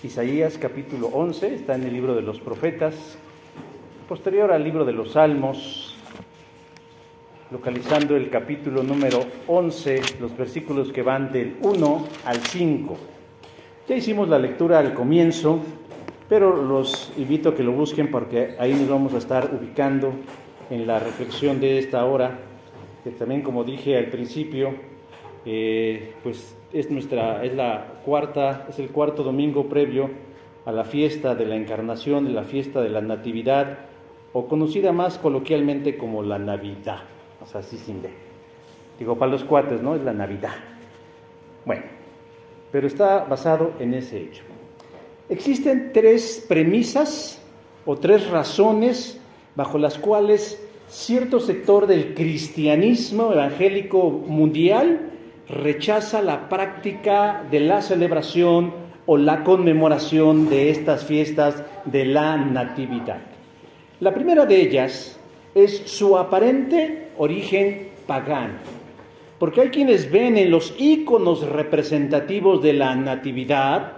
Isaías capítulo 11, está en el libro de los profetas, posterior al libro de los Salmos, localizando el capítulo número 11, los versículos que van del 1 al 5. Ya hicimos la lectura al comienzo, pero los invito a que lo busquen porque ahí nos vamos a estar ubicando en la reflexión de esta hora, que también, como dije al principio, pues es el cuarto domingo previo a la fiesta de la Encarnación, de la fiesta de la Natividad, o conocida más coloquialmente como la Navidad, o sea, así sin D. Digo, para los cuates, ¿no? Es la Navidad. Bueno, pero está basado en ese hecho. Existen tres premisas o tres razones bajo las cuales cierto sector del cristianismo evangélico mundial rechaza la práctica de la celebración o la conmemoración de estas fiestas de la Natividad. La primera de ellas es su aparente origen pagano, porque hay quienes ven en los íconos representativos de la Natividad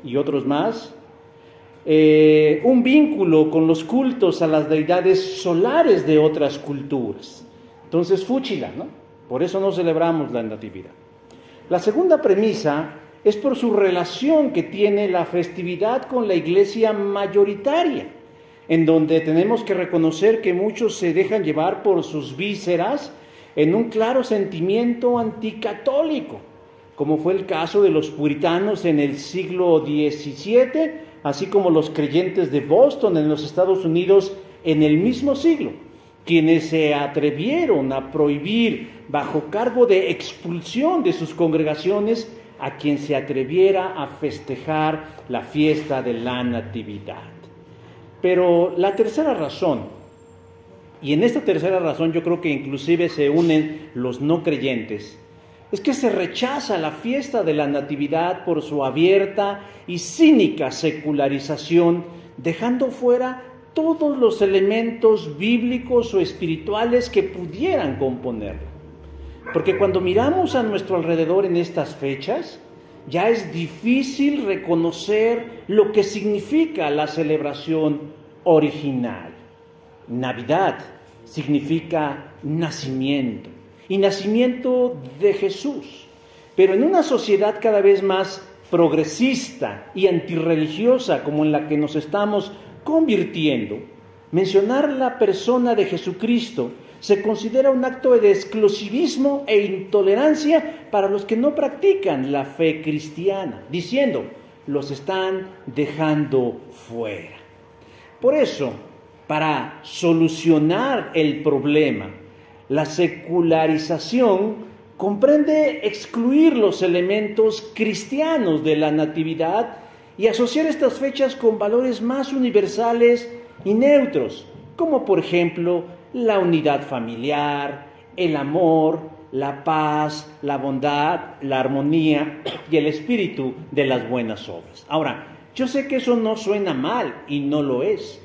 y otros más un vínculo con los cultos a las deidades solares de otras culturas. Entonces, fúchila, ¿no? Por eso no celebramos la Natividad. La segunda premisa es por su relación que tiene la festividad con la iglesia mayoritaria, en donde tenemos que reconocer que muchos se dejan llevar por sus vísceras en un claro sentimiento anticatólico, como fue el caso de los puritanos en el siglo XVII, así como los creyentes de Boston en los Estados Unidos en el mismo siglo, quienes se atrevieron a prohibir bajo cargo de expulsión de sus congregaciones a quien se atreviera a festejar la fiesta de la Natividad. Pero la tercera razón, y en esta tercera razón yo creo que inclusive se unen los no creyentes, es que se rechaza la fiesta de la Natividad por su abierta y cínica secularización, dejando fuera todos los elementos bíblicos o espirituales que pudieran componerla. Porque cuando miramos a nuestro alrededor en estas fechas, ya es difícil reconocer lo que significa la celebración original. Navidad significa nacimiento, y nacimiento de Jesús. Pero en una sociedad cada vez más progresista y antirreligiosa como en la que nos estamos convirtiendo, mencionar la persona de Jesucristo se considera un acto de exclusivismo e intolerancia para los que no practican la fe cristiana, diciendo, los están dejando fuera. Por eso, para solucionar el problema, la secularización comprende excluir los elementos cristianos de la Natividad y asociar estas fechas con valores más universales y neutros, como por ejemplo la unidad familiar, el amor, la paz, la bondad, la armonía y el espíritu de las buenas obras. Ahora, yo sé que eso no suena mal y no lo es,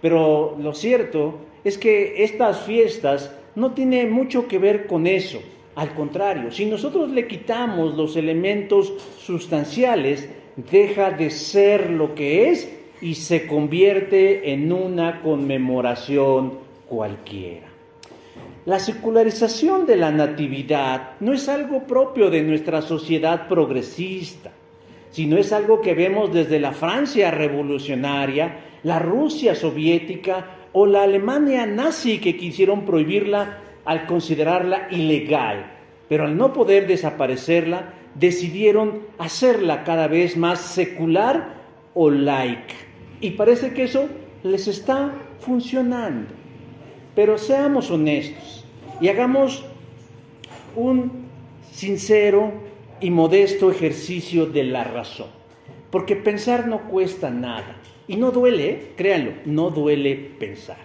pero lo cierto es que estas fiestas no tienen mucho que ver con eso. Al contrario, si nosotros le quitamos los elementos sustanciales, deja de ser lo que es y se convierte en una conmemoración cualquiera. La secularización de la Natividad no es algo propio de nuestra sociedad progresista, sino es algo que vemos desde la Francia revolucionaria, la Rusia soviética o la Alemania nazi, que quisieron prohibirla al considerarla ilegal, pero al no poder desaparecerla, decidieron hacerla cada vez más secular o laica. Y parece que eso les está funcionando. Pero seamos honestos y hagamos un sincero y modesto ejercicio de la razón, porque pensar no cuesta nada y no duele, créanlo, no duele pensar.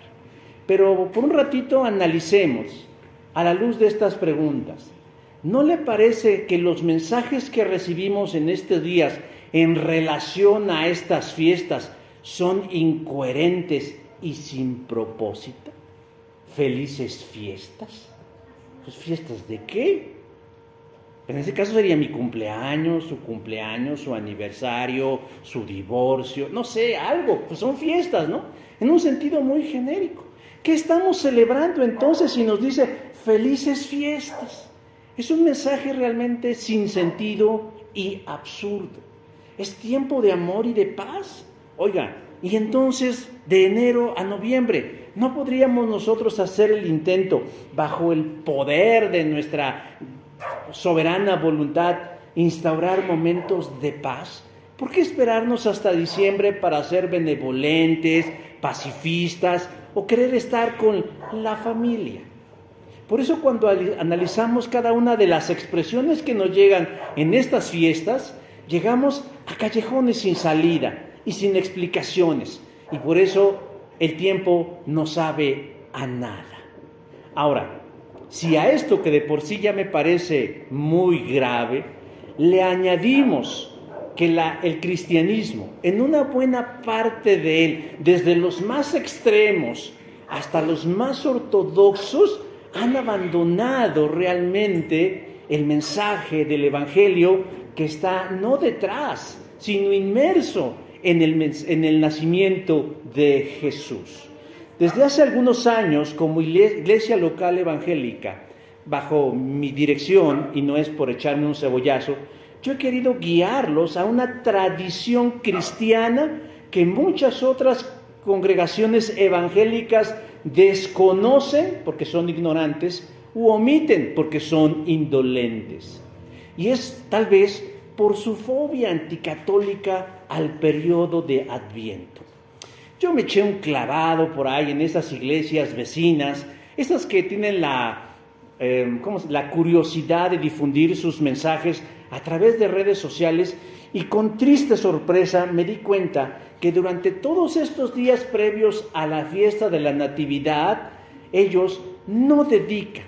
Pero por un ratito analicemos a la luz de estas preguntas. ¿No le parece que los mensajes que recibimos en estos días en relación a estas fiestas son incoherentes y sin propósito? ¿Felices fiestas? ¿Pues fiestas de qué? En ese caso sería mi cumpleaños, su aniversario, su divorcio, no sé, algo, pues son fiestas, ¿no? En un sentido muy genérico. ¿Qué estamos celebrando entonces si nos dice felices fiestas? Es un mensaje realmente sin sentido y absurdo. Es tiempo de amor y de paz. Oiga, y entonces de enero a noviembre, ¿no podríamos nosotros hacer el intento bajo el poder de nuestra soberana voluntad, instaurar momentos de paz? ¿Por qué esperarnos hasta diciembre para ser benevolentes, pacifistas o querer estar con la familia? Por eso cuando analizamos cada una de las expresiones que nos llegan en estas fiestas, llegamos a callejones sin salida y sin explicaciones. Y por eso el tiempo no sabe a nada. Ahora, si a esto que de por sí ya me parece muy grave, le añadimos que el cristianismo, en una buena parte de él, desde los más extremos hasta los más ortodoxos, han abandonado realmente el mensaje del Evangelio que está no detrás, sino inmerso en el nacimiento de Jesús. Desde hace algunos años, como iglesia local evangélica, bajo mi dirección, y no es por echarme un cebollazo, yo he querido guiarlos a una tradición cristiana que muchas otras congregaciones evangélicas desconocen porque son ignorantes u omiten porque son indolentes. Y es tal vez por su fobia anticatólica al periodo de Adviento. Yo me eché un clavado por ahí en esas iglesias vecinas, esas que tienen la curiosidad de difundir sus mensajes a través de redes sociales, y con triste sorpresa me di cuenta que durante todos estos días previos a la fiesta de la Natividad, ellos no dedican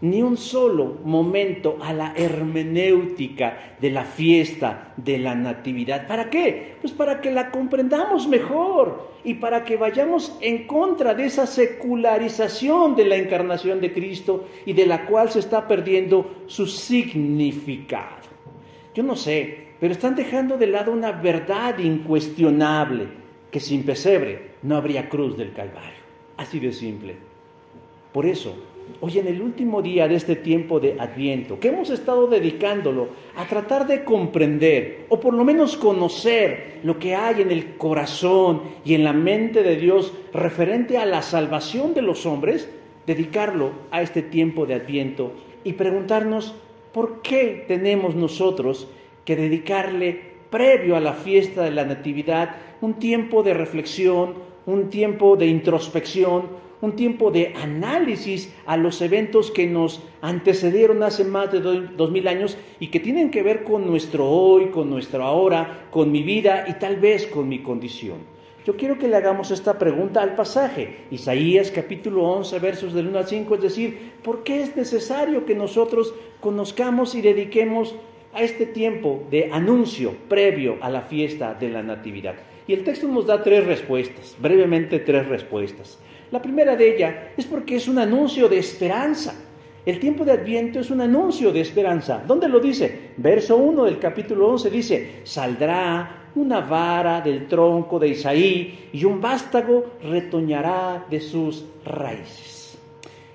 ni un solo momento a la hermenéutica de la fiesta de la Natividad. ¿Para qué? Pues para que la comprendamos mejor y para que vayamos en contra de esa secularización de la encarnación de Cristo y de la cual se está perdiendo su significado. Yo no sé, pero están dejando de lado una verdad incuestionable, que sin pesebre no habría cruz del Calvario. Así de simple. Por eso, hoy en el último día de este tiempo de Adviento, que hemos estado dedicándolo a tratar de comprender, o por lo menos conocer lo que hay en el corazón y en la mente de Dios referente a la salvación de los hombres, dedicarlo a este tiempo de Adviento y preguntarnos por qué tenemos nosotros que dedicarle, previo a la fiesta de la Natividad, un tiempo de reflexión, un tiempo de introspección, un tiempo de análisis a los eventos que nos antecedieron hace más de 2000 años y que tienen que ver con nuestro hoy, con nuestro ahora, con mi vida y tal vez con mi condición. Yo quiero que le hagamos esta pregunta al pasaje, Isaías capítulo 11, versos del 1 al 5, es decir, ¿por qué es necesario que nosotros conozcamos y dediquemos a este tiempo de anuncio previo a la fiesta de la Natividad? Y el texto nos da brevemente tres respuestas. La primera de ellas es porque es un anuncio de esperanza. El tiempo de Adviento es un anuncio de esperanza. ¿Dónde lo dice? Verso 1 del capítulo 11 dice: saldrá una vara del tronco de Isaí y un vástago retoñará de sus raíces.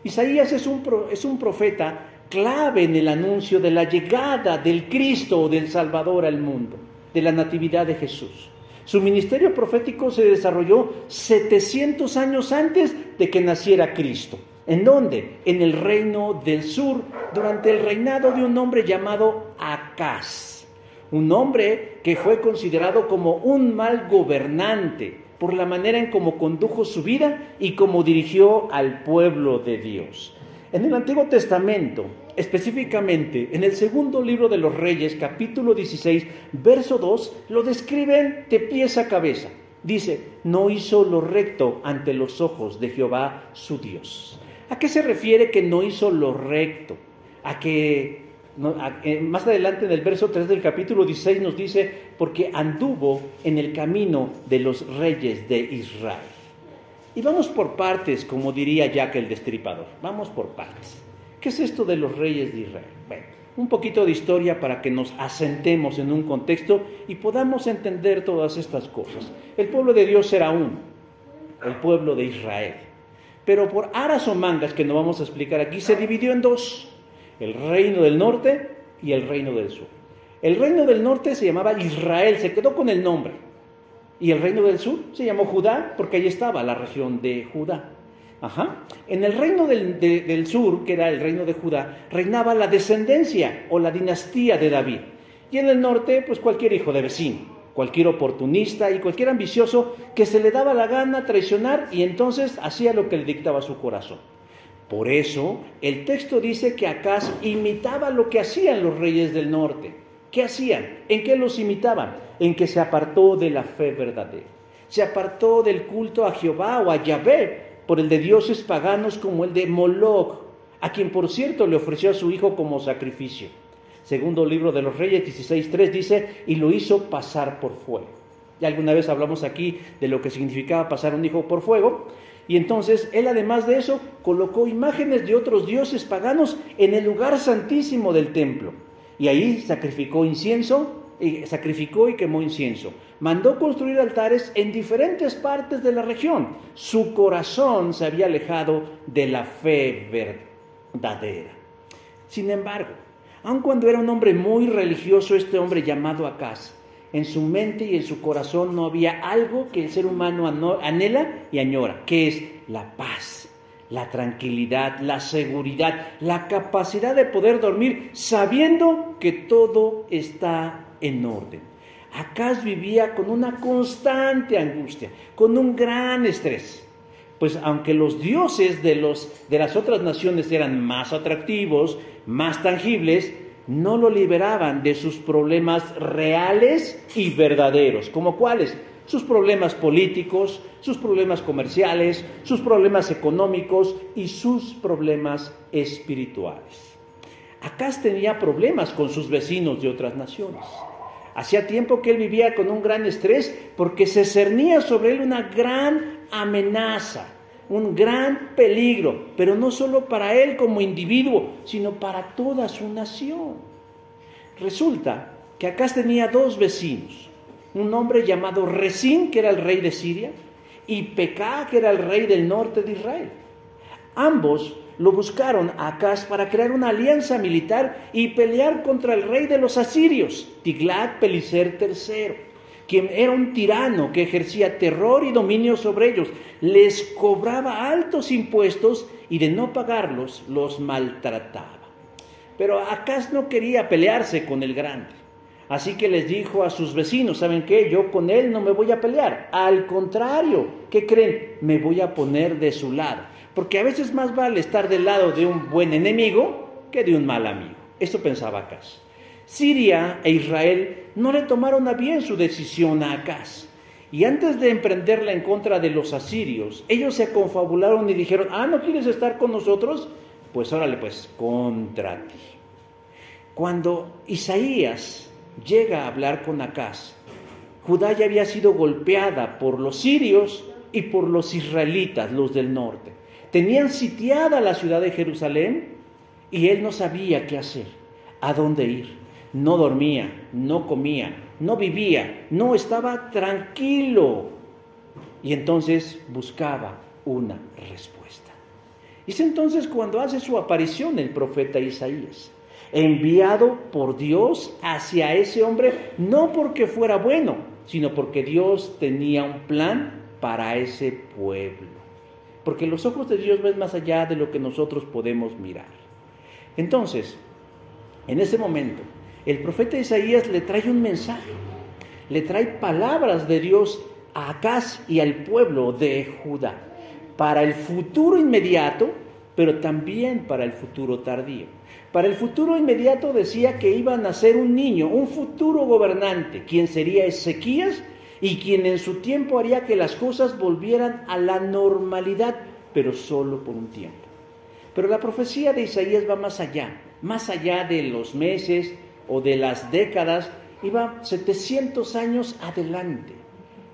Isaías es un profeta clave en el anuncio de la llegada del Cristo o del Salvador al mundo, de la Natividad de Jesús. Su ministerio profético se desarrolló 700 años antes de que naciera Cristo. ¿En dónde? En el reino del sur, durante el reinado de un hombre llamado Acaz. Un hombre que fue considerado como un mal gobernante por la manera en cómo condujo su vida y cómo dirigió al pueblo de Dios. En el Antiguo Testamento, específicamente en el segundo libro de los Reyes, capítulo 16, verso 2, lo describen de pies a cabeza. Dice: no hizo lo recto ante los ojos de Jehová su Dios. ¿A qué se refiere que no hizo lo recto? Más adelante en el verso 3 del capítulo 16 nos dice: porque anduvo en el camino de los reyes de Israel. Y vamos por partes, como diría Jack el Destripador. Vamos por partes. ¿Qué es esto de los reyes de Israel? Bueno, Un poquito de historia para que nos asentemos en un contexto y podamos entender todas estas cosas. El pueblo de Dios era uno, el pueblo de Israel. Pero por aras o mangas, que no vamos a explicar aquí, se dividió en dos: el reino del norte y el reino del sur. El reino del norte se llamaba Israel, se quedó con el nombre. Y el reino del sur se llamó Judá, porque ahí estaba la región de Judá. En el reino del sur, que era el reino de Judá, reinaba la descendencia o la dinastía de David. Y en el norte, pues cualquier hijo de vecino, cualquier oportunista y cualquier ambicioso que se le daba la gana traicionar, y entonces hacía lo que le dictaba su corazón. Por eso, el texto dice que Acaz imitaba lo que hacían los reyes del norte. ¿Qué hacían? ¿En qué los imitaban? En que se apartó de la fe verdadera. Se apartó del culto a Jehová o a Yahvé por el de dioses paganos como el de Moloch, a quien por cierto le ofreció a su hijo como sacrificio. Segundo libro de los Reyes 16:3 dice, y lo hizo pasar por fuego. Ya alguna vez hablamos aquí de lo que significaba pasar un hijo por fuego. Y entonces él, además de eso, colocó imágenes de otros dioses paganos en el lugar santísimo del templo. Y ahí sacrificó y quemó incienso. Mandó construir altares en diferentes partes de la región. Su corazón se había alejado de la fe verdadera. Sin embargo, aun cuando era un hombre muy religioso, este hombre llamado Acaz, en su mente y en su corazón no había algo que el ser humano anhela y añora, que es la paz, la tranquilidad, la seguridad, la capacidad de poder dormir sabiendo que todo está en orden. Acaz vivía con una constante angustia, con un gran estrés. Pues aunque los dioses de las otras naciones eran más atractivos, más tangibles, no lo liberaban de sus problemas reales y verdaderos. ¿Como cuáles? Sus problemas políticos, sus problemas comerciales, sus problemas económicos y sus problemas espirituales. Acaz tenía problemas con sus vecinos de otras naciones. Hacía tiempo que él vivía con un gran estrés porque se cernía sobre él una gran amenaza, un gran peligro, pero no solo para él como individuo, sino para toda su nación. Resulta que Acaz tenía dos vecinos, un hombre llamado Resín, que era el rey de Siria, y Pecá, que era el rey del norte de Israel. Ambos lo buscaron a Acaz para crear una alianza militar y pelear contra el rey de los asirios, Tiglat-Pileser III, quien era un tirano que ejercía terror y dominio sobre ellos. Les cobraba altos impuestos y de no pagarlos los maltrataba. Pero Acaz no quería pelearse con el grande. Así que les dijo a sus vecinos, ¿saben qué? Yo con él no me voy a pelear. Al contrario, ¿qué creen? Me voy a poner de su lado. Porque a veces más vale estar del lado de un buen enemigo que de un mal amigo. Eso pensaba Acaz. Siria e Israel no le tomaron a bien su decisión a Acaz. Y antes de emprenderla en contra de los asirios, ellos se confabularon y dijeron, ¿no quieres estar con nosotros? Pues órale, pues, contra ti. Cuando Isaías llega a hablar con Acaz, Judá ya había sido golpeada por los sirios y por los israelitas, los del norte. Tenían sitiada la ciudad de Jerusalén y él no sabía qué hacer, a dónde ir. No dormía, no comía, no vivía, no estaba tranquilo. Y entonces buscaba una respuesta. Y es entonces cuando hace su aparición el profeta Isaías, enviado por Dios hacia ese hombre, no porque fuera bueno, sino porque Dios tenía un plan para ese pueblo. Porque los ojos de Dios ven más allá de lo que nosotros podemos mirar. Entonces, en ese momento, el profeta Isaías le trae un mensaje, le trae palabras de Dios a Acaz y al pueblo de Judá, para el futuro inmediato, pero también para el futuro tardío. Para el futuro inmediato decía que iba a nacer un niño, un futuro gobernante, quien sería Ezequías, y quien en su tiempo haría que las cosas volvieran a la normalidad, pero solo por un tiempo. Pero la profecía de Isaías va más allá de los meses o de las décadas, iba 700 años adelante,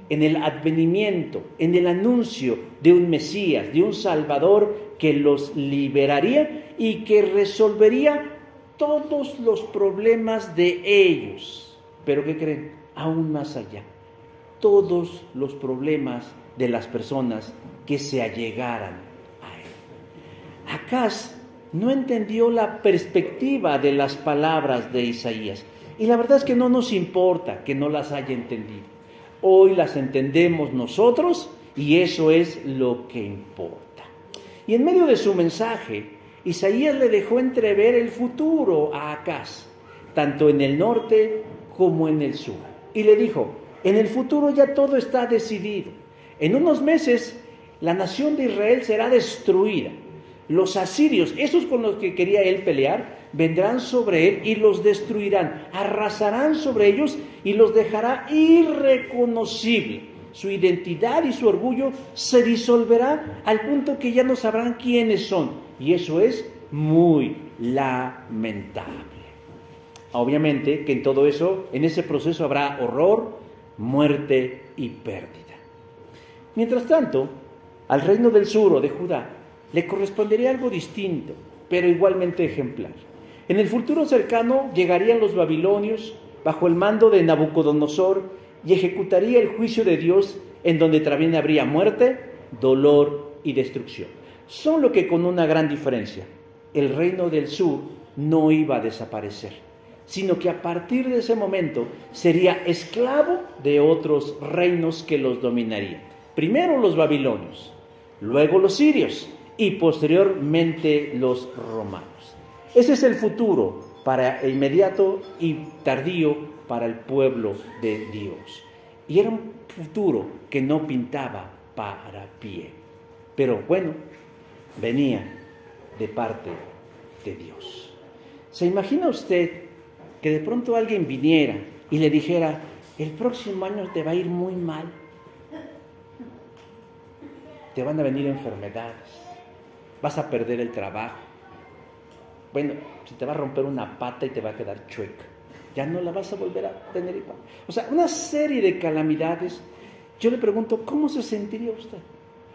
en el advenimiento, en el anuncio de un Mesías, de un Salvador que los liberaría y que resolvería todos los problemas de ellos. Pero ¿qué creen? Aún más allá, todos los problemas de las personas que se allegaran a él. Acaz no entendió la perspectiva de las palabras de Isaías. Y la verdad es que no nos importa que no las haya entendido. Hoy las entendemos nosotros y eso es lo que importa. Y en medio de su mensaje, Isaías le dejó entrever el futuro a Acaz, tanto en el norte como en el sur. Y le dijo, en el futuro ya todo está decidido. En unos meses la nación de Israel será destruida. Los asirios, esos con los que quería él pelear, vendrán sobre él y los destruirán. Arrasarán sobre ellos y los dejará irreconocible. Su identidad y su orgullo se disolverá al punto que ya no sabrán quiénes son. Y eso es muy lamentable. Obviamente que en todo eso, en ese proceso habrá horror, muerte y pérdida. Mientras tanto, al reino del sur o de Judá le correspondería algo distinto, pero igualmente ejemplar. En el futuro cercano llegarían los babilonios bajo el mando de Nabucodonosor y ejecutaría el juicio de Dios, en donde también habría muerte, dolor y destrucción. Solo que con una gran diferencia: el reino del sur no iba a desaparecer, sino que a partir de ese momento sería esclavo de otros reinos que los dominarían. Primero los babilonios, luego los sirios y posteriormente los romanos. Ese es el futuro para inmediato y tardío para el pueblo de Dios. Y era un futuro que no pintaba para pie. Pero bueno, venía de parte de Dios. ¿Se imagina usted que de pronto alguien viniera y le dijera, el próximo año te va a ir muy mal? Te van a venir enfermedades, vas a perder el trabajo. Bueno, se te va a romper una pata y te va a quedar chueca. Ya no la vas a volver a tener igual. O sea, una serie de calamidades. Yo le pregunto, ¿cómo se sentiría usted?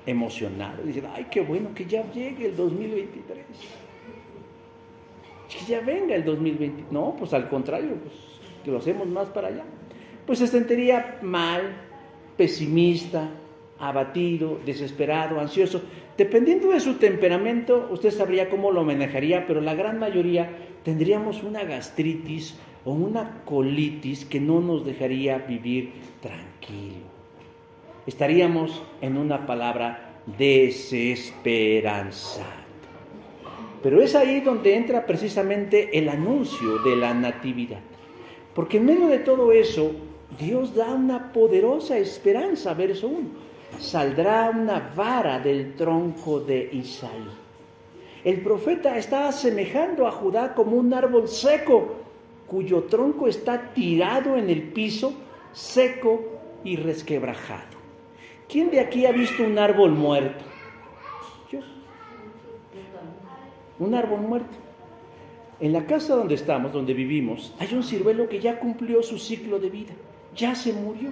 Emocionado. Dice, ay, qué bueno que ya llegue el 2023. Que ya venga el 2020. No, pues al contrario, pues, que lo hacemos más para allá. Pues se sentiría mal, pesimista, abatido, desesperado, ansioso. Dependiendo de su temperamento, usted sabría cómo lo manejaría, pero la gran mayoría tendríamos una gastritis o una colitis que no nos dejaría vivir tranquilo. Estaríamos, en una palabra, desesperanzados. Pero es ahí donde entra precisamente el anuncio de la natividad. Porque en medio de todo eso, Dios da una poderosa esperanza, verso 1. Saldrá una vara del tronco de Isaí. El profeta está asemejando a Judá como un árbol seco, cuyo tronco está tirado en el piso, seco y resquebrajado. ¿Quién de aquí ha visto un árbol muerto? Yo. Un árbol muerto. En la casa donde estamos, donde vivimos, hay un ciruelo que ya cumplió su ciclo de vida. Ya se murió.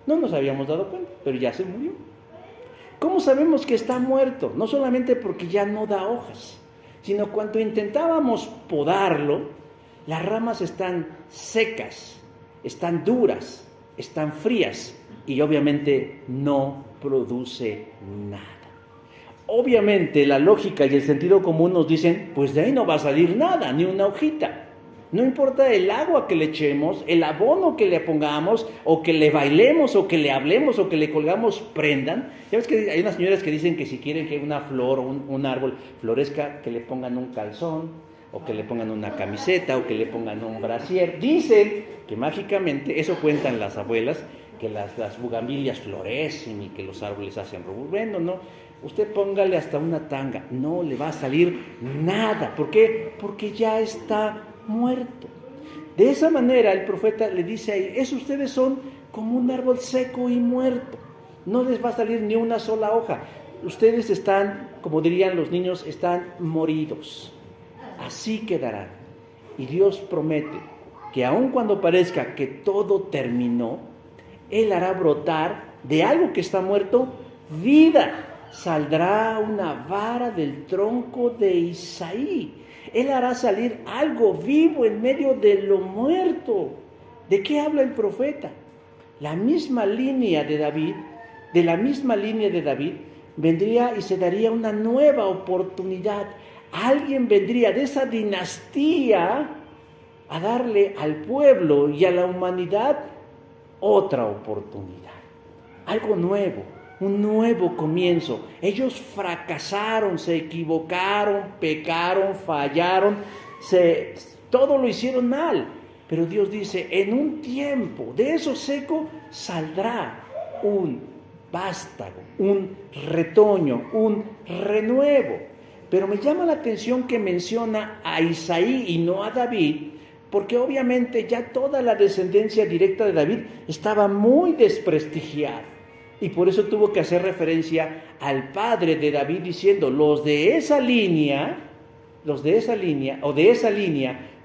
No nos habíamos dado cuenta, pero ya se murió. ¿Cómo sabemos que está muerto? No solamente porque ya no da hojas, sino cuando intentábamos podarlo, las ramas están secas, están duras, están frías y obviamente no produce nada. Obviamente la lógica y el sentido común nos dicen, pues de ahí no va a salir nada, ni una hojita. No importa el agua que le echemos, el abono que le pongamos, o que le bailemos, o que le hablemos, o que le colgamos prendan. Ya ves que hay unas señoras que dicen que si quieren que una flor o un árbol florezca, que le pongan un calzón, o que le pongan una camiseta, o que le pongan un brasier. Dicen que mágicamente, eso cuentan las abuelas, que las bugambilias florecen y que los árboles hacen rubor. Bueno, no, usted póngale hasta una tanga, no le va a salir nada. ¿Por qué? Porque ya está muerto. De esa manera el profeta le dice a ellos, ustedes son como un árbol seco y muerto, no les va a salir ni una sola hoja, ustedes están, como dirían los niños, están moridos, así quedarán. Y Dios promete que aun cuando parezca que todo terminó, Él hará brotar de algo que está muerto vida. Saldrá una vara del tronco de Isaí. Él hará salir algo vivo en medio de lo muerto. ¿De qué habla el profeta? La misma línea de David, de la misma línea de David, vendría y se daría una nueva oportunidad. Alguien vendría de esa dinastía a darle al pueblo y a la humanidad otra oportunidad. Algo nuevo, un nuevo comienzo. Ellos fracasaron, se equivocaron, pecaron, fallaron, todo lo hicieron mal. Pero Dios dice, en un tiempo de eso seco saldrá un vástago, un retoño, un renuevo. Pero me llama la atención que menciona a Isaí y no a David, porque obviamente ya toda la descendencia directa de David estaba muy desprestigiada. Y por eso tuvo que hacer referencia al padre de David diciendo, de esa línea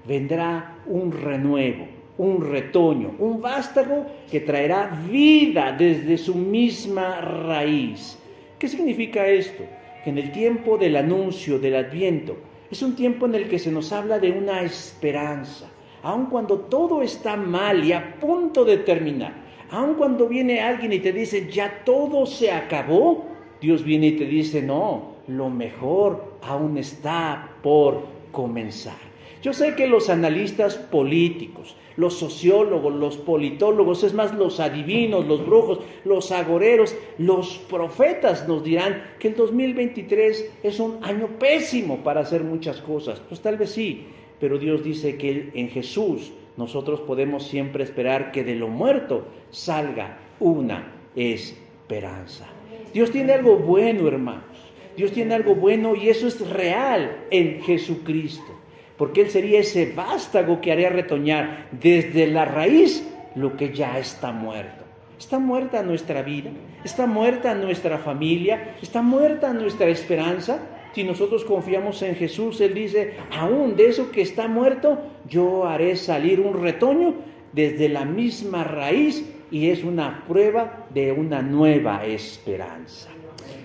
vendrá un renuevo, un retoño, un vástago que traerá vida desde su misma raíz. ¿Qué significa esto? Que en el tiempo del anuncio, del Adviento, es un tiempo en el que se nos habla de una esperanza. Aun cuando todo está mal y a punto de terminar, aun cuando viene alguien y te dice, ya todo se acabó, Dios viene y te dice, no, lo mejor aún está por comenzar. Yo sé que los analistas políticos, los sociólogos, los politólogos, es más, los adivinos, los brujos, los agoreros, los profetas nos dirán que el 2023 es un año pésimo para hacer muchas cosas. Pues tal vez sí, pero Dios dice que en Jesús nosotros podemos siempre esperar que de lo muerto salga una esperanza. Dios tiene algo bueno, hermanos. Dios tiene algo bueno y eso es real en Jesucristo. Porque Él sería ese vástago que haría retoñar desde la raíz lo que ya está muerto. Está muerta nuestra vida, está muerta nuestra familia, está muerta nuestra esperanza. Si nosotros confiamos en Jesús, Él dice, aún de eso que está muerto, yo haré salir un retoño desde la misma raíz y es una prueba de una nueva esperanza.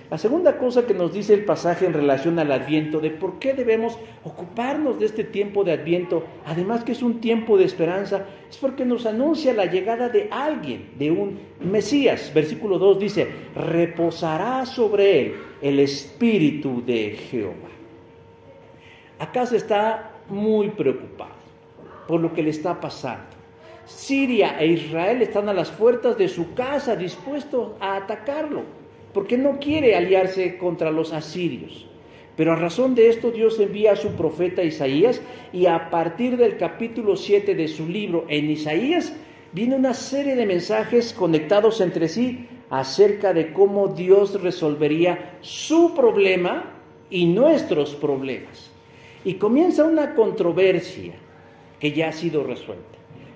La segunda cosa que nos dice el pasaje en relación al Adviento, de por qué debemos ocuparnos de este tiempo de Adviento, además que es un tiempo de esperanza, es porque nos anuncia la llegada de alguien, de un Mesías. Versículo 2 dice, reposará sobre él el Espíritu de Jehová. Acá se está muy preocupado por lo que le está pasando. Siria e Israel están a las puertas de su casa dispuestos a atacarlo, porque no quiere aliarse contra los asirios. Pero a razón de esto Dios envía a su profeta Isaías y a partir del capítulo 7 de su libro en Isaías viene una serie de mensajes conectados entre sí acerca de cómo Dios resolvería su problema y nuestros problemas. Y comienza una controversia que ya ha sido resuelta.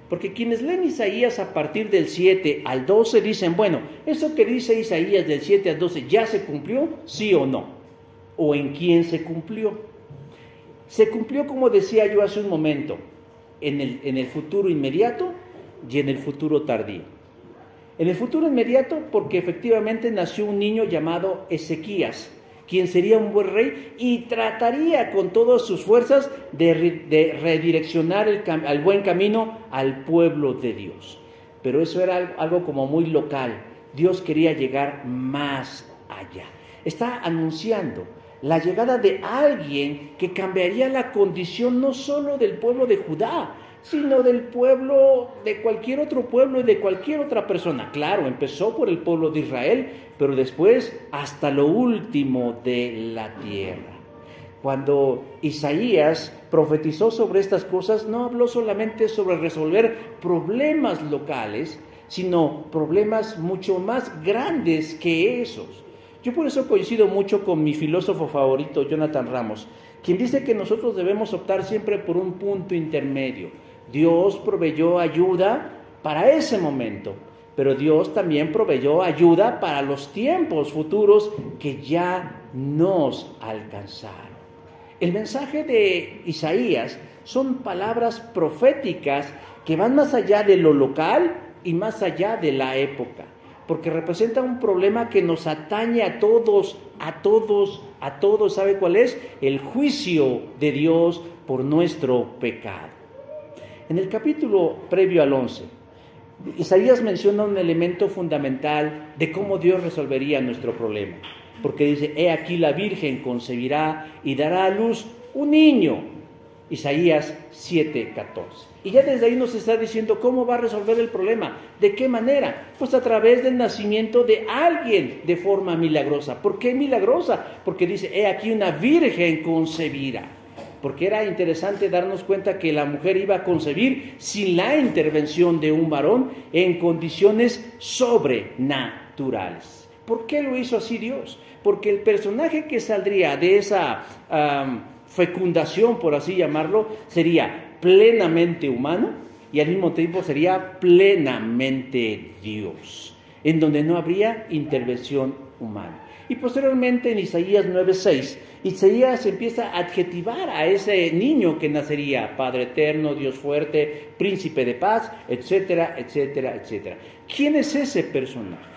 Porque quienes leen Isaías a partir del 7 al 12 dicen, bueno, eso que dice Isaías del 7 al 12, ¿ya se cumplió? ¿Sí o no? ¿O en quién se cumplió? Se cumplió, como decía yo hace un momento, en el futuro inmediato y en el futuro tardío. En el futuro inmediato porque efectivamente nació un niño llamado Ezequías, quien sería un buen rey y trataría con todas sus fuerzas de redireccionar al buen camino al pueblo de Dios. Pero eso era algo como muy local. Dios quería llegar más allá. Está anunciando la llegada de alguien que cambiaría la condición no solo del pueblo de Judá, sino del pueblo, de cualquier otro pueblo y de cualquier otra persona. Claro, empezó por el pueblo de Israel, pero después hasta lo último de la tierra. Cuando Isaías profetizó sobre estas cosas, no habló solamente sobre resolver problemas locales, sino problemas mucho más grandes que esos. Yo por eso coincido mucho con mi filósofo favorito, Jonathan Ramos, quien dice que nosotros debemos optar siempre por un punto intermedio. Dios proveyó ayuda para ese momento, pero Dios también proveyó ayuda para los tiempos futuros que ya nos alcanzaron. El mensaje de Isaías son palabras proféticas que van más allá de lo local y más allá de la época, porque representa un problema que nos atañe a todos, a todos. ¿Sabe cuál es? El juicio de Dios por nuestro pecado. En el capítulo previo al 11, Isaías menciona un elemento fundamental de cómo Dios resolvería nuestro problema. Porque dice, he aquí la Virgen concebirá y dará a luz un niño. Isaías 7:14. Y ya desde ahí nos está diciendo cómo va a resolver el problema. ¿De qué manera? Pues a través del nacimiento de alguien de forma milagrosa. ¿Por qué milagrosa? Porque dice, he aquí una virgen concebirá. Porque era interesante darnos cuenta que la mujer iba a concebir sin la intervención de un varón en condiciones sobrenaturales. ¿Por qué lo hizo así Dios? Porque el personaje que saldría de esa fecundación, por así llamarlo, sería plenamente humano y al mismo tiempo sería plenamente Dios, en donde no habría intervención humana. Y posteriormente en Isaías 9:6, Isaías empieza a adjetivar a ese niño que nacería, Padre eterno, Dios fuerte, príncipe de paz, etcétera, etcétera, etcétera. ¿Quién es ese personaje?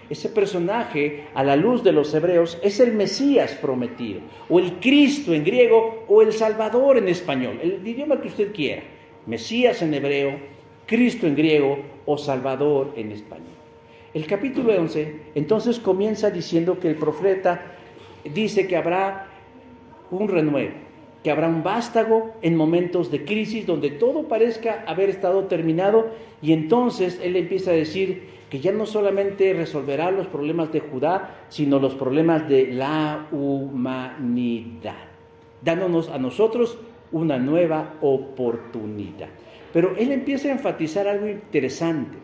Ese personaje, a la luz de los hebreos, es el Mesías prometido, o el Cristo en griego, o el Salvador en español, el idioma que usted quiera. Mesías en hebreo, Cristo en griego, o Salvador en español. El capítulo 11, entonces comienza diciendo que el profeta dice que habrá un renuevo, que habrá un vástago en momentos de crisis donde todo parezca haber estado terminado, y entonces él empieza a decir que ya no solamente resolverá los problemas de Judá, sino los problemas de la humanidad, dándonos a nosotros una nueva oportunidad. Pero él empieza a enfatizar algo interesante.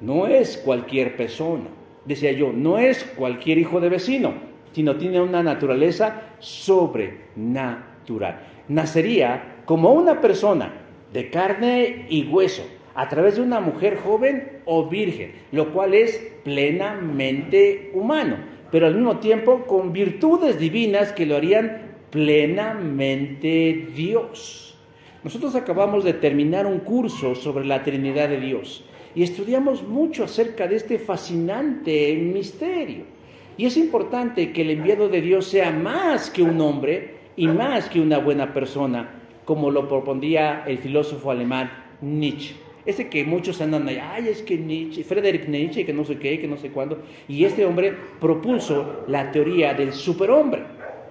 No es cualquier persona, decía yo, no es cualquier hijo de vecino, sino tiene una naturaleza sobrenatural. Nacería como una persona de carne y hueso, a través de una mujer joven o virgen, lo cual es plenamente humano, pero al mismo tiempo con virtudes divinas que lo harían plenamente Dios. Nosotros acabamos de terminar un curso sobre la Trinidad de Dios y estudiamos mucho acerca de este fascinante misterio. Y es importante que el enviado de Dios sea más que un hombre y más que una buena persona, como lo propondría el filósofo alemán Nietzsche. Ese que muchos andan ahí, ay, es que Nietzsche, Friedrich Nietzsche, que no sé qué, que no sé cuándo. Y este hombre propuso la teoría del superhombre.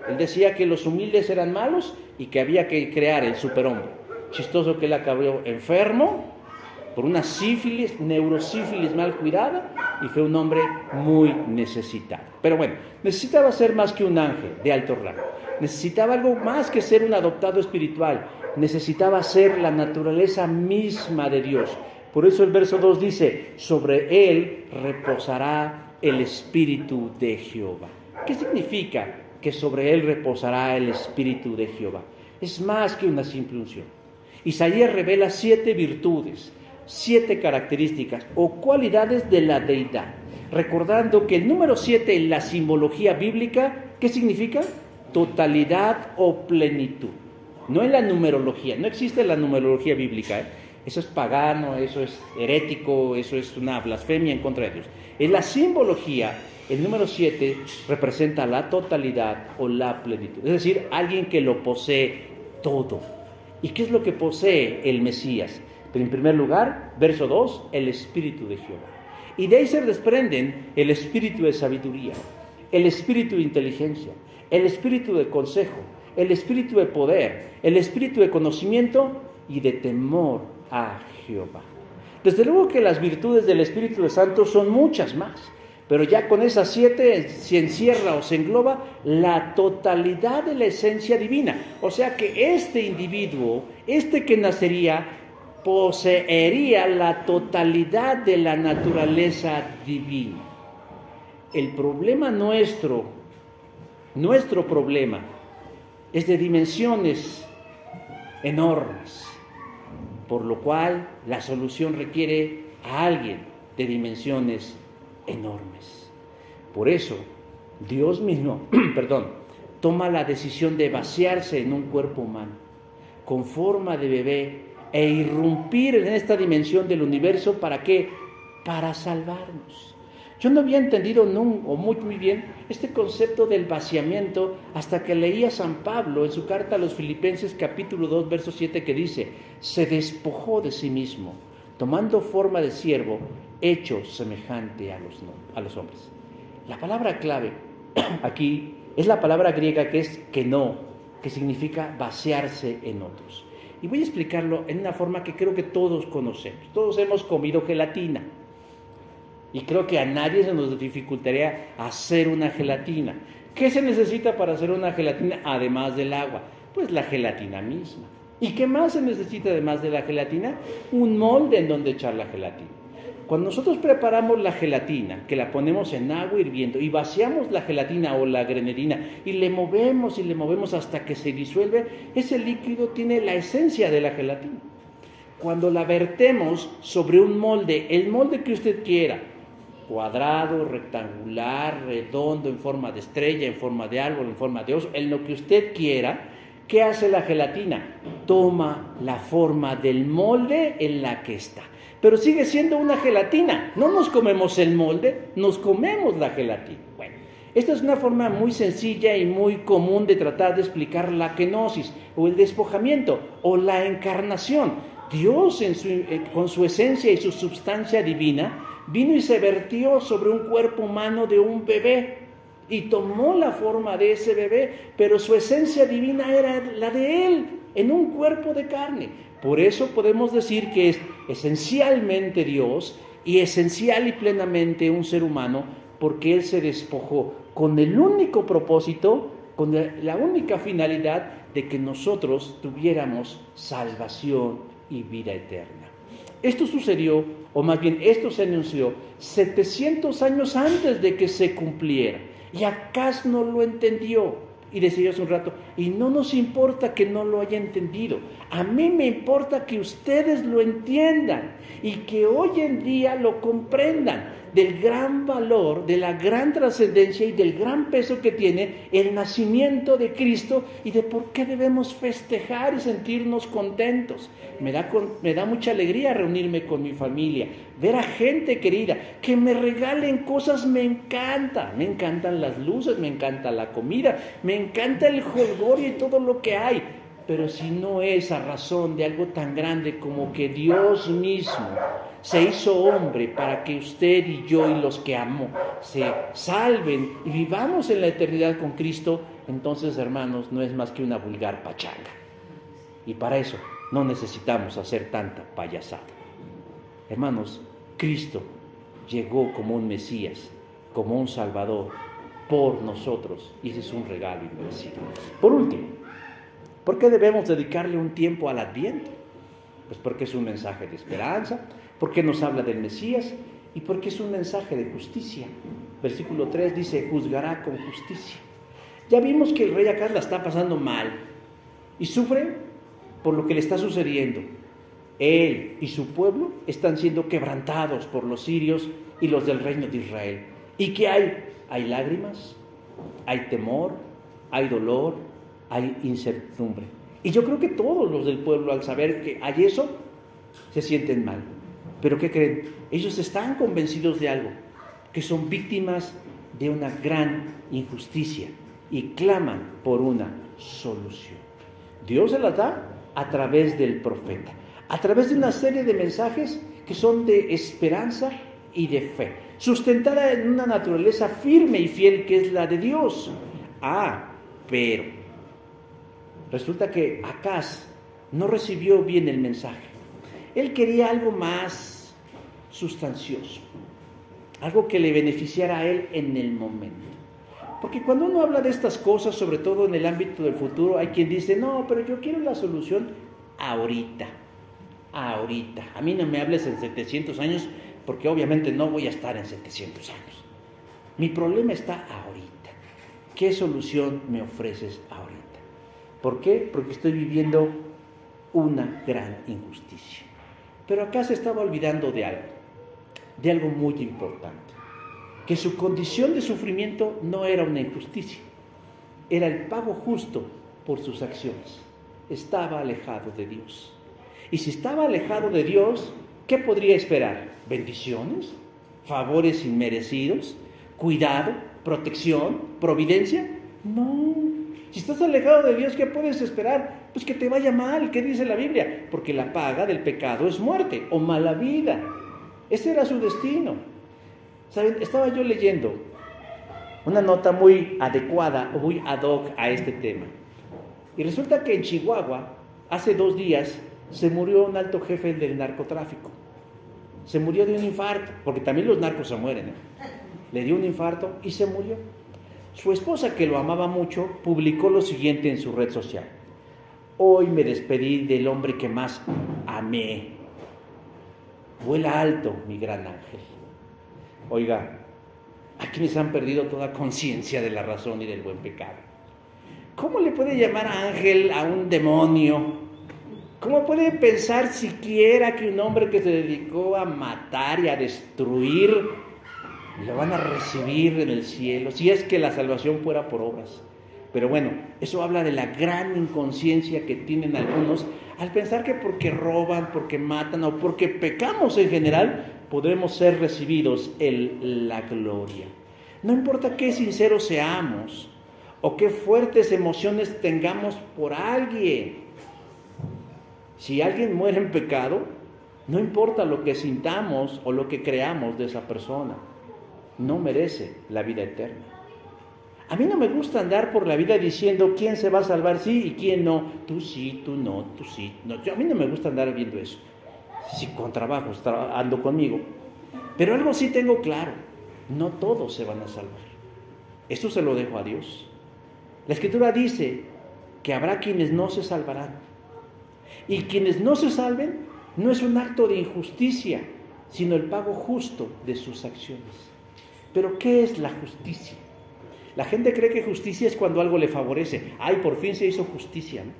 Él decía que los humildes eran malos y que había que crear el superhombre. Chistoso que él acabó enfermo por una sífilis, neurosífilis mal cuidada, y fue un hombre muy necesitado. Pero bueno, necesitaba ser más que un ángel de alto rango. Necesitaba algo más que ser un adoptado espiritual. Necesitaba ser la naturaleza misma de Dios. Por eso el verso 2 dice, sobre él reposará el Espíritu de Jehová. ¿Qué significa que sobre él reposará el Espíritu de Jehová? Es más que una simple unción. Isaías revela 7 virtudes, 7 características o cualidades de la deidad, recordando que el número 7 en la simbología bíblica, ¿qué significa? Totalidad o plenitud. No en la numerología, no existe la numerología bíblica, Eso es pagano, eso es herético, eso es una blasfemia en contra de Dios. En la simbología, el número 7 representa la totalidad o la plenitud, es decir, alguien que lo posee todo. ¿Y qué es lo que posee el Mesías? Pero en primer lugar, verso 2, el Espíritu de Jehová. Y de ahí se desprenden el espíritu de sabiduría, el espíritu de inteligencia, el espíritu de consejo, el espíritu de poder, el espíritu de conocimiento y de temor a Jehová. Desde luego que las virtudes del Espíritu Santo son muchas más, pero ya con esas 7 se encierra o se engloba la totalidad de la esencia divina. O sea que este individuo, este que nacería, poseería la totalidad de la naturaleza divina. El problema nuestro problema es de dimensiones enormes, por lo cual la solución requiere a alguien de dimensiones enormes. Por eso, Dios mismo, toma la decisión de vaciarse en un cuerpo humano, con forma de bebé, e irrumpir en esta dimensión del universo. ¿Para qué? Para salvarnos. Yo no había entendido muy bien este concepto del vaciamiento hasta que leí a San Pablo en su carta a los Filipenses capítulo 2, verso 7, que dice: se despojó de sí mismo, tomando forma de siervo, hecho semejante a los hombres. La palabra clave aquí es la palabra griega que es keno, que significa vaciarse en otros. Y voy a explicarlo en una forma que creo que todos conocemos. Todos hemos comido gelatina. Y creo que a nadie se nos dificultaría hacer una gelatina. ¿Qué se necesita para hacer una gelatina además del agua? Pues la gelatina misma. ¿Y qué más se necesita además de la gelatina? Un molde en donde echar la gelatina. Cuando nosotros preparamos la gelatina, que la ponemos en agua hirviendo y vaciamos la gelatina o la grenadina y le movemos hasta que se disuelve, ese líquido tiene la esencia de la gelatina. Cuando la vertemos sobre un molde, el molde que usted quiera, cuadrado, rectangular, redondo, en forma de estrella, en forma de árbol, en forma de oso, en lo que usted quiera, ¿qué hace la gelatina? Toma la forma del molde en la que está. Pero sigue siendo una gelatina. No nos comemos el molde, nos comemos la gelatina. Bueno, esta es una forma muy sencilla y muy común de tratar de explicar la kenosis, o el despojamiento, o la encarnación. Dios con su esencia y su substancia divina vino y se vertió sobre un cuerpo humano de un bebé y tomó la forma de ese bebé, pero su esencia divina era la de él, en un cuerpo de carne. Por eso podemos decir que es esencialmente Dios y esencial y plenamente un ser humano, porque Él se despojó con el único propósito, con la única finalidad de que nosotros tuviéramos salvación y vida eterna. Esto sucedió, o más bien esto se anunció 700 años antes de que se cumpliera. Y Acaz no lo entendió. Y decía hace un rato, y no nos importa que no lo haya entendido. A mí me importa que ustedes lo entiendan y que hoy en día lo comprendan, del gran valor, de la gran trascendencia y del gran peso que tiene el nacimiento de Cristo y de por qué debemos festejar y sentirnos contentos. Me da mucha alegría reunirme con mi familia, ver a gente querida, que me regalen cosas, me encantan las luces, me encanta la comida, me encanta el jolgorio y todo lo que hay. Pero si no es a razón de algo tan grande como que Dios mismo se hizo hombre para que usted y yo y los que amó se salven y vivamos en la eternidad con Cristo, entonces, hermanos, no es más que una vulgar pachanga. Y para eso no necesitamos hacer tanta payasada. Hermanos, Cristo llegó como un Mesías, como un Salvador por nosotros, y ese es un regalo inmerecido. Por último, ¿por qué debemos dedicarle un tiempo al Adviento? Pues porque es un mensaje de esperanza, porque nos habla del Mesías y porque es un mensaje de justicia. Versículo 3 dice, juzgará con justicia. Ya vimos que el rey Acaz la está pasando mal y sufre por lo que le está sucediendo. Él y su pueblo están siendo quebrantados por los sirios y los del reino de Israel. ¿Y qué hay? Hay lágrimas, hay temor, hay dolor, hay incertidumbre. Y yo creo que todos los del pueblo, al saber que hay eso, se sienten mal. ¿Pero qué creen? Ellos están convencidos de algo, que son víctimas de una gran injusticia y claman por una solución. Dios se las da a través del profeta, a través de una serie de mensajes que son de esperanza y de fe, sustentada en una naturaleza firme y fiel que es la de Dios. Pero resulta que Acaz no recibió bien el mensaje. Él quería algo más sustancioso, algo que le beneficiara a él en el momento. Porque cuando uno habla de estas cosas, sobre todo en el ámbito del futuro, hay quien dice, no, pero yo quiero la solución ahorita. A mí no me hables en 700 años, porque obviamente no voy a estar en 700 años. Mi problema está ahorita. ¿Qué solución me ofreces ahorita? ¿Por qué? Porque estoy viviendo una gran injusticia. Pero acá se estaba olvidando de algo muy importante, que su condición de sufrimiento no era una injusticia, era el pago justo por sus acciones. Estaba alejado de Dios. Y si estaba alejado de Dios, ¿qué podría esperar? ¿Bendiciones? favores inmerecidos, cuidado, protección, providencia. No. Si estás alejado de Dios, ¿qué puedes esperar? Pues que te vaya mal. ¿Qué dice la Biblia? Porque la paga del pecado es muerte o mala vida. Ese era su destino. ¿Saben? Estaba yo leyendo una nota muy adecuada o muy ad hoc a este tema. Y resulta que en Chihuahua, hace 2 días, se murió un alto jefe del narcotráfico. Se murió de un infarto, porque también los narcos se mueren, ¿eh? Le dio un infarto y se murió. Su esposa, que lo amaba mucho, publicó lo siguiente en su red social: hoy me despedí del hombre que más amé. Vuela alto, mi gran ángel. Oiga, a quienes han perdido toda conciencia de la razón y del buen pecado. ¿Cómo le puede llamar ángel a un demonio? ¿Cómo puede pensar siquiera que un hombre que se dedicó a matar y a destruir lo van a recibir en el cielo, si es que la salvación fuera por obras? Pero bueno, eso habla de la gran inconsciencia que tienen algunos al pensar que porque roban, porque matan o porque pecamos en general, podremos ser recibidos en la gloria. No importa qué sinceros seamos o qué fuertes emociones tengamos por alguien. Si alguien muere en pecado, no importa lo que sintamos o lo que creamos de esa persona, no merece la vida eterna. A mí no me gusta andar por la vida diciendo quién se va a salvar sí y quién no. Tú sí, tú no, tú sí. No, a mí no me gusta andar viendo eso. Si con trabajo ando conmigo. Pero algo sí tengo claro: no todos se van a salvar. Eso se lo dejo a Dios. La Escritura dice que habrá quienes no se salvarán. Y quienes no se salven no es un acto de injusticia, sino el pago justo de sus acciones. Pero ¿qué es la justicia? La gente cree que justicia es cuando algo le favorece. ¡Ay, por fin se hizo justicia! ¿No?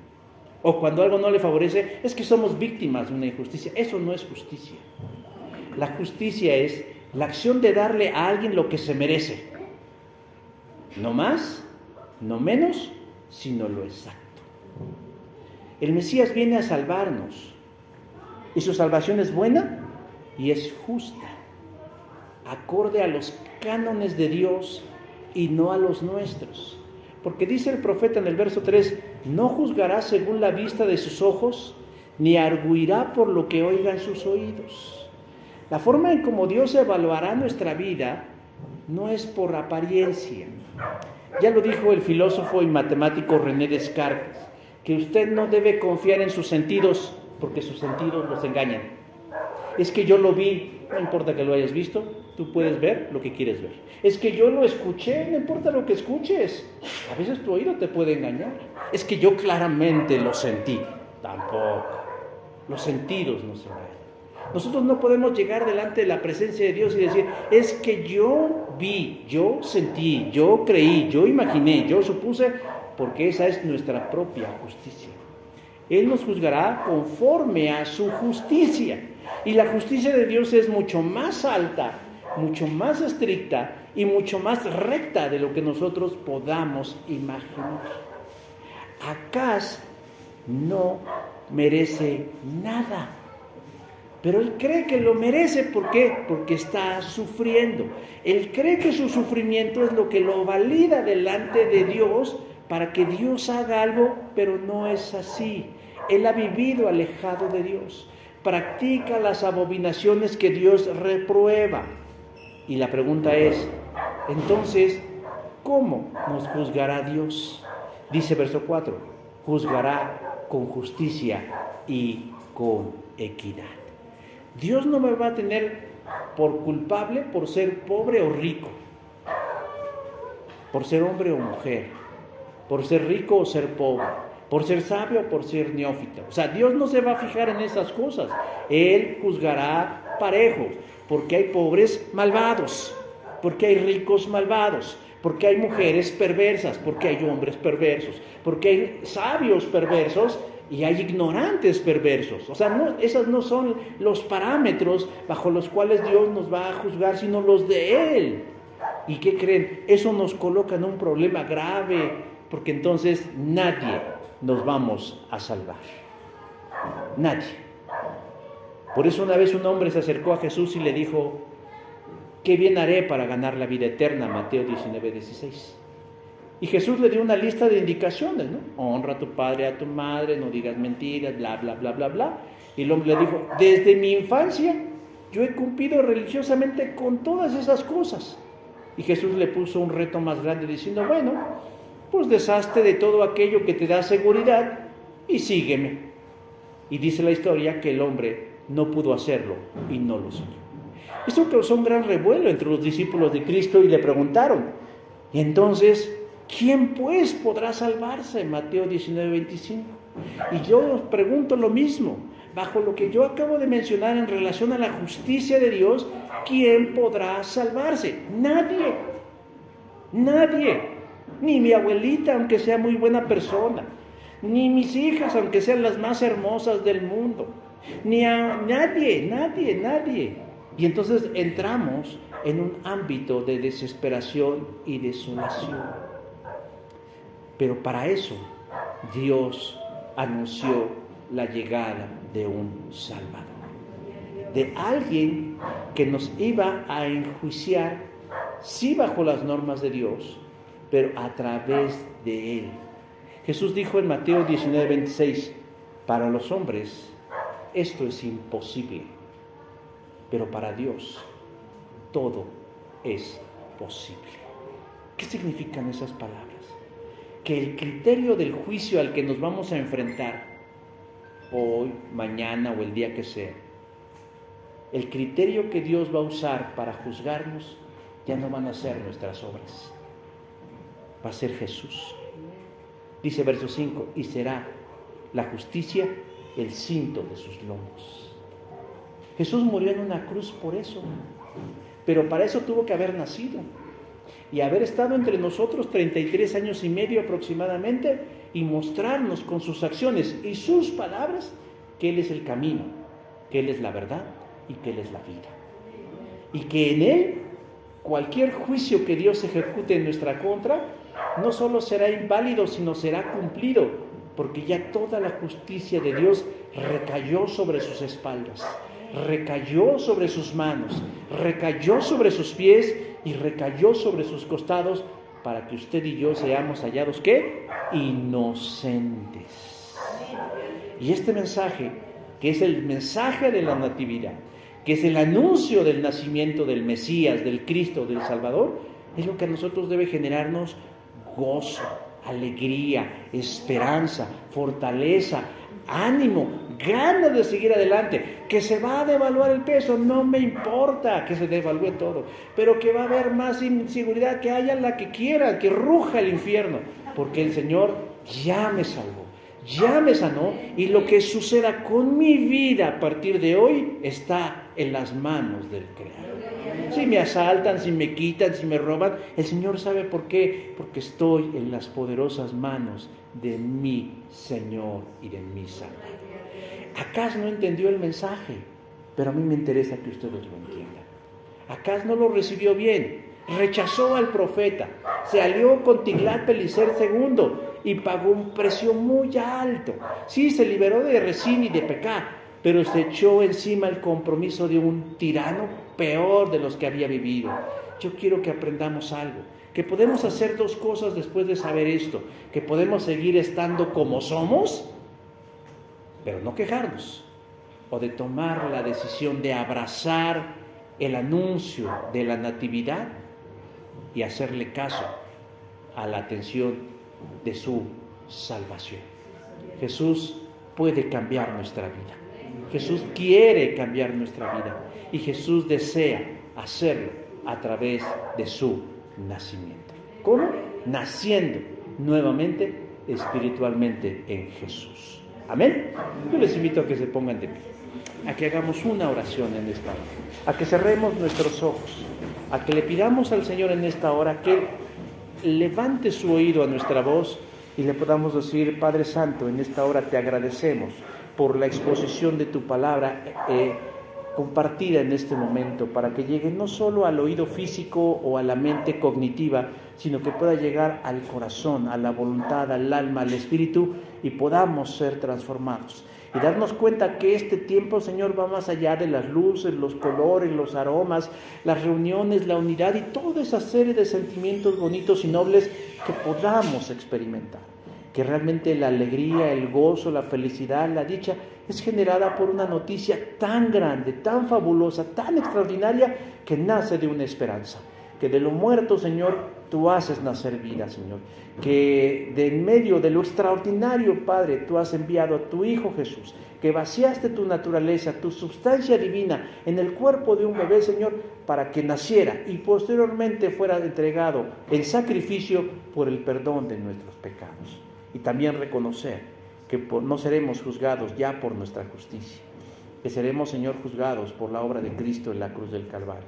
O cuando algo no le favorece, es que somos víctimas de una injusticia. Eso no es justicia. La justicia es la acción de darle a alguien lo que se merece. No más, no menos, sino lo exacto. El Mesías viene a salvarnos, y su salvación es buena y es justa, acorde a los cánones de Dios y no a los nuestros. Porque dice el profeta en el verso 3, no juzgará según la vista de sus ojos, ni arguirá por lo que oigan sus oídos. La forma en cómo Dios evaluará nuestra vida no es por apariencia. Ya lo dijo el filósofo y matemático René Descartes, que usted no debe confiar en sus sentidos, porque sus sentidos los engañan. Es que yo lo vi, no importa que lo hayas visto, tú puedes ver lo que quieres ver. Es que yo lo escuché, no importa lo que escuches, a veces tu oído te puede engañar. Es que yo claramente lo sentí, tampoco. Los sentidos no se engañan. Nosotros no podemos llegar delante de la presencia de Dios y decir, es que yo vi, yo sentí, yo creí, yo imaginé, yo supuse, porque esa es nuestra propia justicia. Él nos juzgará conforme a su justicia. Y la justicia de Dios es mucho más alta, mucho más estricta y mucho más recta de lo que nosotros podamos imaginar. Acaz no merece nada, pero él cree que lo merece. ¿Por qué? Porque está sufriendo. Él cree que su sufrimiento es lo que lo valida delante de Dios para que Dios haga algo, pero no es así. Él ha vivido alejado de Dios, practica las abominaciones que Dios reprueba. Y la pregunta es, entonces, ¿cómo nos juzgará Dios? Dice verso 4, juzgará con justicia y con equidad. Dios no me va a tener por culpable por ser pobre o rico, por ser hombre o mujer, por ser rico o ser pobre, por ser sabio o por ser neófito. O sea, Dios no se va a fijar en esas cosas. Él juzgará parejos, porque hay pobres malvados, porque hay ricos malvados, porque hay mujeres perversas, porque hay hombres perversos, porque hay sabios perversos y hay ignorantes perversos. O sea, esos no son los parámetros bajo los cuales Dios nos va a juzgar, sino los de Él. ¿Y qué creen? Eso nos coloca en un problema grave, porque entonces nadie nos vamos a salvar. Nadie. Por eso una vez un hombre se acercó a Jesús y le dijo, ¿qué bien haré para ganar la vida eterna? Mateo 19:16. Y Jesús le dio una lista de indicaciones, ¿no? Honra a tu padre, a tu madre, no digas mentiras, bla, bla, bla, bla, bla. Y el hombre le dijo, desde mi infancia yo he cumplido religiosamente con todas esas cosas. Y Jesús le puso un reto más grande diciendo, bueno, pues deshazte de todo aquello que te da seguridad y sígueme. Y dice la historia que el hombre no pudo hacerlo y no lo siguió. Esto causó un gran revuelo entre los discípulos de Cristo y le preguntaron, y entonces, ¿quién pues podrá salvarse? Mateo 19:25. Y yo os pregunto lo mismo, bajo lo que yo acabo de mencionar en relación a la justicia de Dios, ¿quién podrá salvarse? Nadie, nadie, ni mi abuelita, aunque sea muy buena persona, ni mis hijas, aunque sean las más hermosas del mundo, ni a nadie. Y entonces entramos en un ámbito de desesperación y desolación. Pero para eso Dios anunció la llegada de un Salvador, de alguien que nos iba a enjuiciar, sí bajo las normas de Dios, pero a través de Él. Jesús dijo en Mateo 19:26, para los hombres esto es imposible, pero para Dios todo es posible. ¿Qué significan esas palabras? Que el criterio del juicio al que nos vamos a enfrentar hoy, mañana o el día que sea, el criterio que Dios va a usar para juzgarnos ya no van a ser nuestras obras, va a ser Jesús. Dice verso 5, y será la justicia el cinto de sus lomos. Jesús murió en una cruz por eso, pero para eso tuvo que haber nacido y haber estado entre nosotros 33 años y medio aproximadamente y mostrarnos con sus acciones y sus palabras que Él es el camino, que Él es la verdad y que Él es la vida. Y que en Él cualquier juicio que Dios ejecute en nuestra contra no solo será inválido, sino será cumplido, porque ya toda la justicia de Dios recayó sobre sus espaldas, recayó sobre sus manos, recayó sobre sus pies y recayó sobre sus costados, para que usted y yo seamos hallados, ¿qué? Inocentes. Y este mensaje, que es el mensaje de la natividad, que es el anuncio del nacimiento del Mesías, del Cristo, del Salvador, es lo que a nosotros debe generarnos gozo, alegría, esperanza, fortaleza, ánimo, ganas de seguir adelante. Que se va a devaluar el peso, no me importa que se devalúe todo, pero que va a haber más inseguridad, que haya la que quiera, que ruja el infierno, porque el Señor ya me salvó, ya me sanó, y lo que suceda con mi vida a partir de hoy está en las manos del Creador. Si me asaltan, si me quitan, si me roban, el Señor sabe por qué, porque estoy en las poderosas manos de mi Señor y de mi Salvador. Acaz no entendió el mensaje, pero a mí me interesa que ustedes lo entiendan. Acaz no lo recibió bien, rechazó al profeta, se alió con Tiglat-Pileser II y pagó un precio muy alto. Sí, se liberó de Rezín y de Pekah, pero se echó encima el compromiso de un tirano peor de los que había vivido. Yo quiero que aprendamos algo, que podemos hacer dos cosas después de saber esto, que podemos seguir estando como somos, pero no quejarnos, o de tomar la decisión de abrazar el anuncio de la natividad y hacerle caso a la atención de su salvación. Jesús puede cambiar nuestra vida. Jesús quiere cambiar nuestra vida y Jesús desea hacerlo a través de su nacimiento. ¿Cómo? Naciendo nuevamente espiritualmente en Jesús. Amén. Yo les invito a que se pongan de pie, a que hagamos una oración en esta hora, a que cerremos nuestros ojos, a que le pidamos al Señor en esta hora que levante su oído a nuestra voz y le podamos decir: Padre Santo, en esta hora te agradecemos por la exposición de tu palabra compartida en este momento, para que llegue no solo al oído físico o a la mente cognitiva, sino que pueda llegar al corazón, a la voluntad, al alma, al espíritu, y podamos ser transformados. Y darnos cuenta que este tiempo, Señor, va más allá de las luces, los colores, los aromas, las reuniones, la unidad y toda esa serie de sentimientos bonitos y nobles que podamos experimentar. Que realmente la alegría, el gozo, la felicidad, la dicha es generada por una noticia tan grande, tan fabulosa, tan extraordinaria, que nace de una esperanza. Que de lo muerto, Señor, tú haces nacer vida, Señor. Que de en medio de lo extraordinario, Padre, tú has enviado a tu Hijo Jesús, que vaciaste tu naturaleza, tu sustancia divina en el cuerpo de un bebé, Señor, para que naciera y posteriormente fuera entregado en sacrificio por el perdón de nuestros pecados. Y también reconocer que no seremos juzgados ya por nuestra justicia, que seremos, Señor, juzgados por la obra de Cristo en la cruz del Calvario,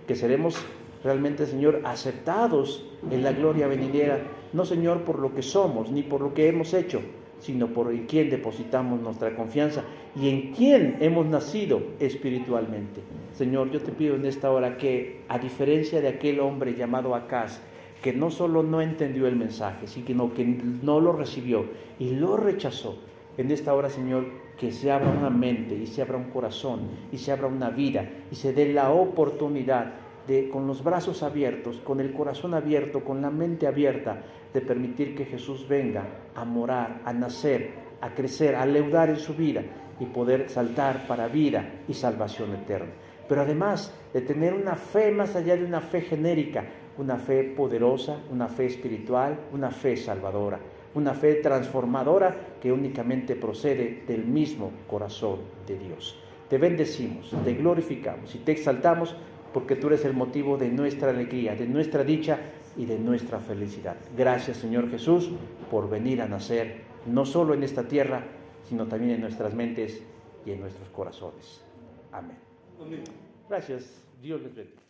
que seremos realmente, Señor, aceptados en la gloria venidera, no, Señor, por lo que somos, ni por lo que hemos hecho, sino por en quien depositamos nuestra confianza y en quien hemos nacido espiritualmente. Señor, yo te pido en esta hora que, a diferencia de aquel hombre llamado Acaz, que no solo no entendió el mensaje, sino que no lo recibió y lo rechazó, en esta hora, Señor, que se abra una mente y se abra un corazón y se abra una vida y se dé la oportunidad de, con los brazos abiertos, con el corazón abierto, con la mente abierta, de permitir que Jesús venga a morar, a nacer, a crecer, a leudar en su vida y poder saltar para vida y salvación eterna. Pero además de tener una fe más allá de una fe genérica, una fe poderosa, una fe espiritual, una fe salvadora, una fe transformadora que únicamente procede del mismo corazón de Dios. Te bendecimos, te glorificamos y te exaltamos, porque tú eres el motivo de nuestra alegría, de nuestra dicha y de nuestra felicidad. Gracias, Señor Jesús, por venir a nacer, no solo en esta tierra, sino también en nuestras mentes y en nuestros corazones. Amén. Amén. Gracias. Dios les bendiga.